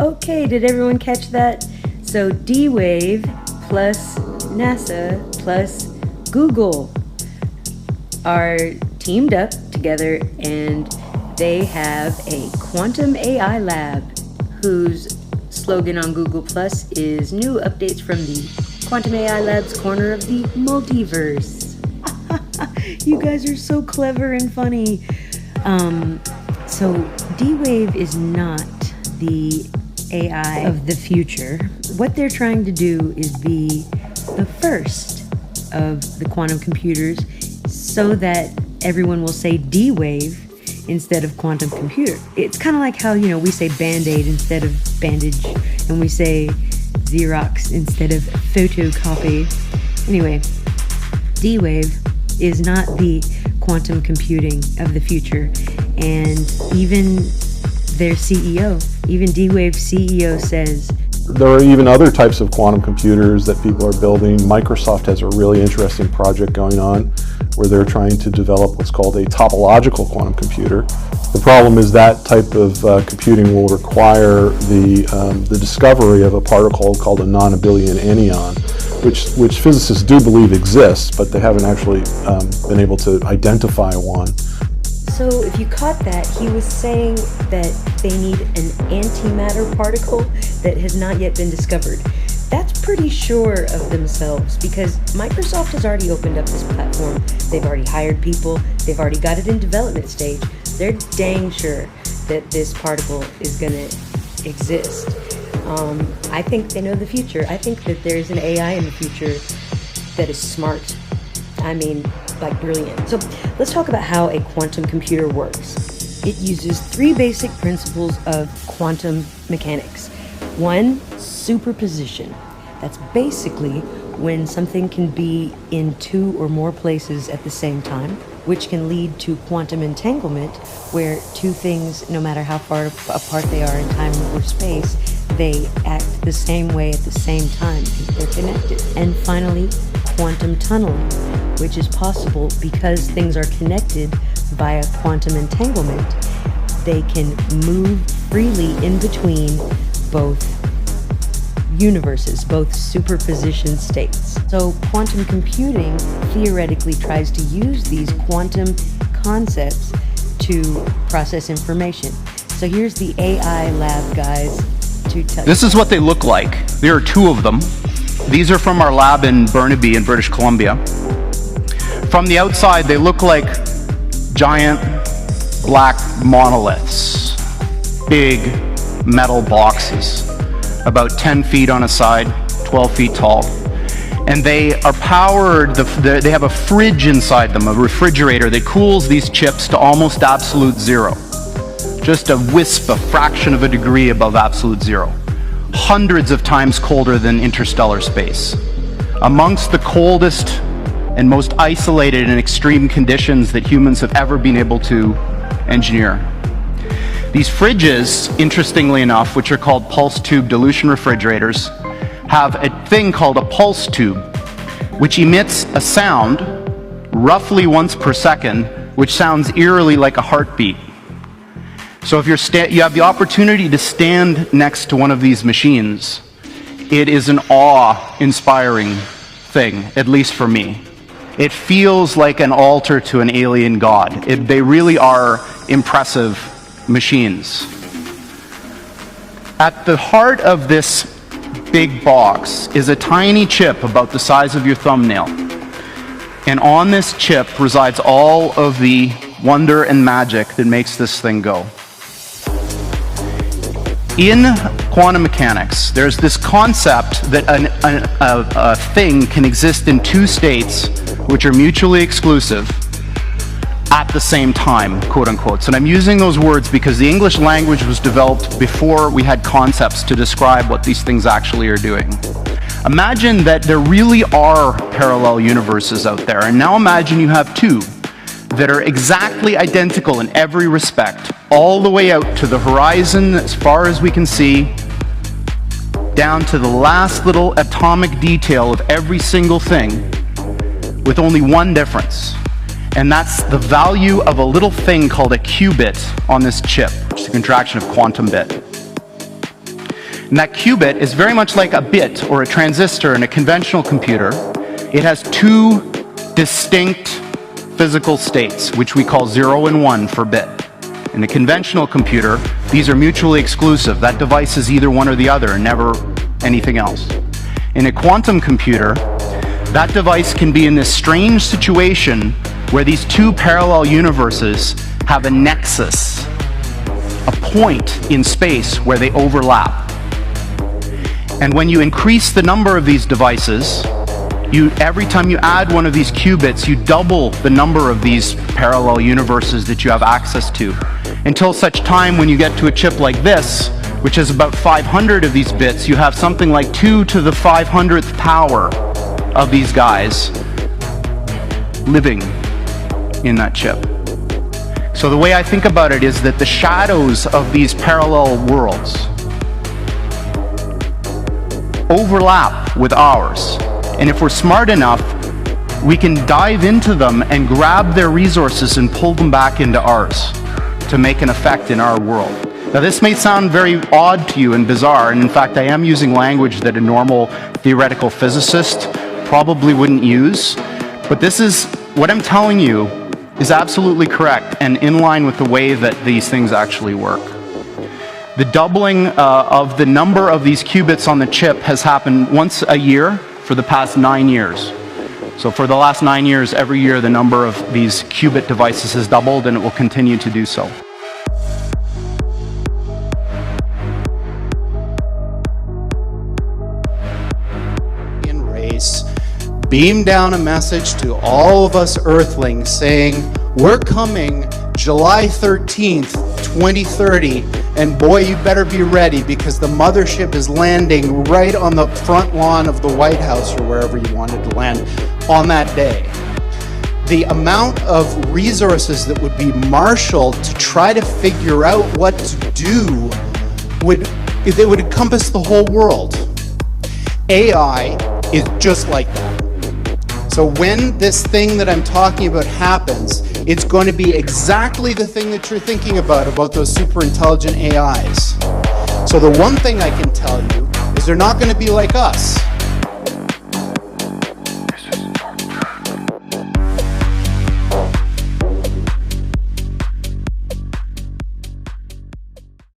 Okay, did everyone catch that? So D-Wave plus NASA plus Google are teamed up together, and they have a quantum AI lab whose slogan on Google Plus is new updates from the Quantum AI Lab's corner of the multiverse. You guys are so clever and funny. So D-Wave is not the AI of the future. What they're trying to do is be the first of the quantum computers so that everyone will say D-Wave instead of quantum computer. It's kind of like how, we say Band-Aid instead of bandage, and we say Xerox instead of photocopy. Anyway, D-Wave is not the quantum computing of the future, and even their CEO, even D-Wave's CEO says, there are even other types of quantum computers that people are building. Microsoft has a really interesting project going on where they're trying to develop what's called a topological quantum computer. The problem is that type of computing will require the discovery of a particle called a non-abelian anyon, which physicists do believe exists, but they haven't actually been able to identify one. So if you caught that, he was saying that they need an antimatter particle that has not yet been discovered. That's pretty sure of themselves, because Microsoft has already opened up this platform. They've already hired people. They've already got it in development stage. They're dang sure that this particle is going to exist. I think they know the future. I think that there's an AI in the future that is smart. I mean, like brilliant. So let's talk about how a quantum computer works. It uses three basic principles of quantum mechanics. One, superposition. That's basically when something can be in two or more places at the same time, which can lead to quantum entanglement, where two things, no matter how far apart they are in time or space, they act the same way at the same time because they're connected. And finally, quantum tunneling, which is possible because things are connected via quantum entanglement. They can move freely in between both universes, both superposition states. So quantum computing theoretically tries to use these quantum concepts to process information. So here's the AI lab guys to tell you. This is what they look like. There are two of them. These are from our lab in Burnaby in British Columbia. From the outside, they look like giant black monoliths, big metal boxes, about 10 feet on a side, 12 feet tall. And they are powered, they have a fridge inside them, a refrigerator that cools these chips to almost absolute zero. Just a wisp, a fraction of a degree above absolute zero. Hundreds of times colder than interstellar space. Amongst the coldest and most isolated and extreme conditions that humans have ever been able to engineer. These fridges, interestingly enough, which are called pulse tube dilution refrigerators, have a thing called a pulse tube, which emits a sound roughly once per second, which sounds eerily like a heartbeat. So if you have the opportunity to stand next to one of these machines, it is an awe-inspiring thing, at least for me. It feels like an altar to an alien god. They really are impressive machines. At the heart of this big box is a tiny chip about the size of your thumbnail. And on this chip resides all of the wonder and magic that makes this thing go. In quantum mechanics, there's this concept that a thing can exist in two states which are mutually exclusive at the same time, quote unquote. So I'm using those words because the English language was developed before we had concepts to describe what these things actually are doing. Imagine that there really are parallel universes out there, and now imagine you have two that are exactly identical in every respect, all the way out to the horizon as far as we can see, down to the last little atomic detail of every single thing, with only one difference. And that's the value of a little thing called a qubit on this chip, which is a contraction of quantum bit. And that qubit is very much like a bit or a transistor in a conventional computer. It has two distinct physical states, which we call 0 and 1 for bit. In a conventional computer, these are mutually exclusive. That device is either one or the other, and never anything else. In a quantum computer, that device can be in this strange situation where these two parallel universes have a nexus, a point in space where they overlap. And when you increase the number of these devices, every time you add one of these qubits, you double the number of these parallel universes that you have access to, until such time when you get to a chip like this, which is about 500 of these bits, you have something like 2 to the 500th power of these guys living in that chip. So the way I think about it is that the shadows of these parallel worlds overlap with ours. And if we're smart enough, we can dive into them and grab their resources and pull them back into ours to make an effect in our world. Now this may sound very odd to you and bizarre, and in fact I am using language that a normal theoretical physicist probably wouldn't use, but this is, what I'm telling you is absolutely correct and in line with the way that these things actually work. The doubling of the number of these qubits on the chip has happened once a year for the past 9 years. So for the last 9 years, every year the number of these qubit devices has doubled, and it will continue to do so. Race beam down a message to all of us Earthlings saying, we're coming July 13th, 2030, and boy, you better be ready because the mothership is landing right on the front lawn of the White House or wherever you wanted to land on that day. The amount of resources that would be marshaled to try to figure out what to do would encompass the whole world. AI is just like that. So when this thing that I'm talking about happens, it's going to be exactly the thing that you're thinking about those super intelligent AIs. So the one thing I can tell you is they're not going to be like us.